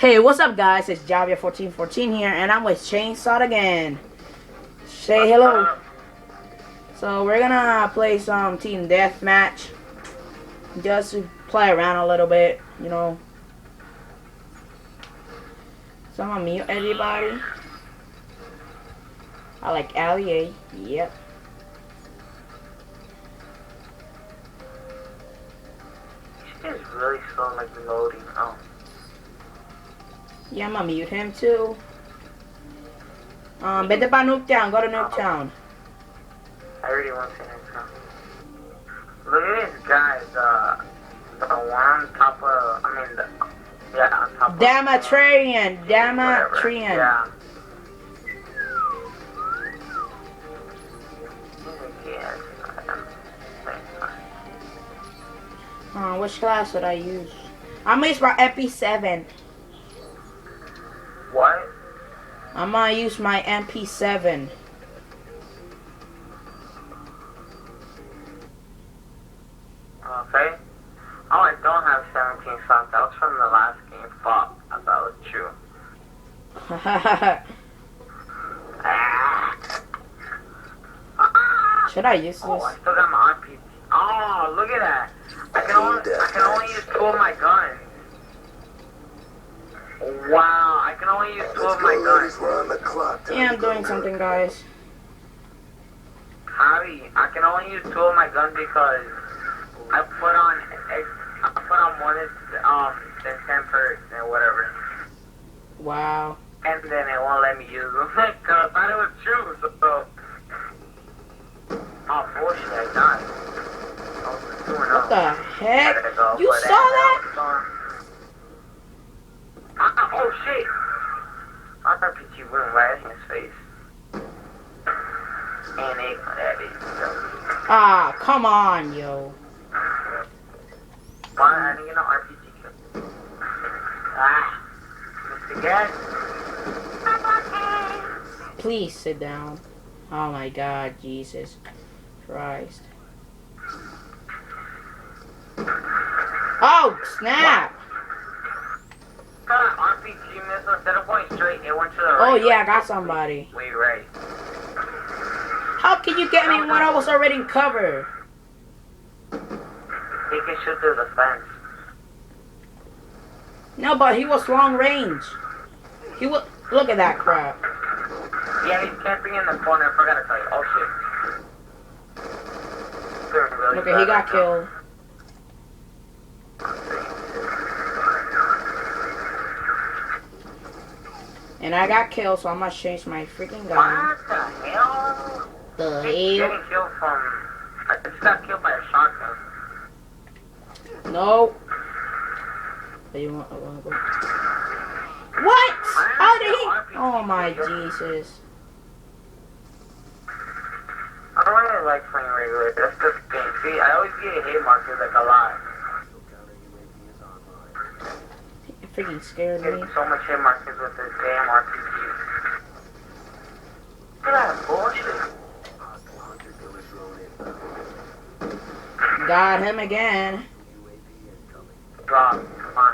Hey, what's up, guys? It's Javia1414 here, and I'm with Chainsaw again. Say hello. So we're gonna play some team deathmatch, just to play around a little bit, you know. So I'm gonna mute everybody. I like Allie. Yep. It's really slow, like loading. Oh. Yeah, I'm gonna mute him too. Vete pa Nuketown. Go to Nuketown. I already want to say that. Look at this guy, the one on top of, on top Damatrian. Yeah. Which class should I use? I'm gonna use my MP7. What? I'm gonna use my MP7. Okay. Oh, I don't have 17 slots. That was from the last game. Fuck. I thought it was true. Should I use this? Oh, I still got my RPG. Oh, look at that. I can only use 2 of my guns. Wow, I can only use 2 of my guns. Yeah, I'm doing something, guys. Javi, I can only use 2 of my guns because I put on one then 10 perks and whatever. Wow. And then it won't let me use them because I thought it was true. So, oh bullshit, I died. What the heck? You saw that? Oh shit! I thought you went right in his face. And it that is. Ah, come on, yo. Why I didn't get no RPG kill. Mr. Gas. Please sit down. Oh my God, Jesus Christ. Oh, snap! Got an RPG missile. Instead of going straight, it went to the right. Oh yeah, I got somebody. Wait, right. How can you get me when I was already in cover? He can shoot through the fence. No, but he was long range. He was. Look at that crap. Yeah, he's camping in the corner. I forgot to tell you. Oh shit. Really Okay, he got killed. And I got killed, so I must change my freaking gun. What the hell? The hell? Getting killed from... I just got killed by a shotgun. No. You want to go? What? How did he? Oh my Jesus. I don't really like playing regular. That's the thing. See, I always get hit markers like a lot. It freaking scared me. So much hit markers with this damn RPG. Look at that bullshit. Got him again. Drop. Come on.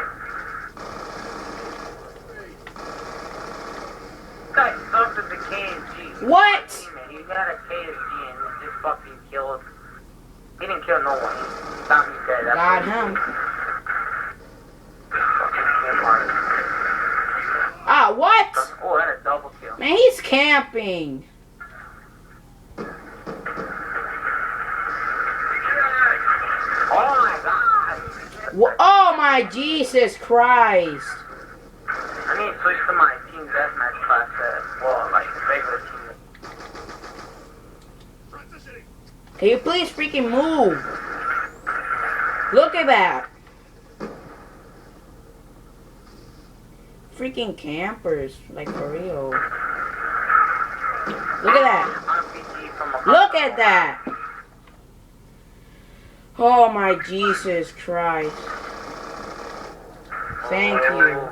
This guy sucked with the KSG. What? He had a KSG and he just fucking killed. He didn't kill no one. He stopped me dead. Got him. Ah, what? Oh, that a double kill. Man, he's camping. Oh my God. Oh my Jesus Christ. I need to switch to my team deathmatch class like regular team. Can you please freaking move? Look at that. Freaking campers, like for real. Look at that. Look at that. Oh my Jesus Christ. Thank you.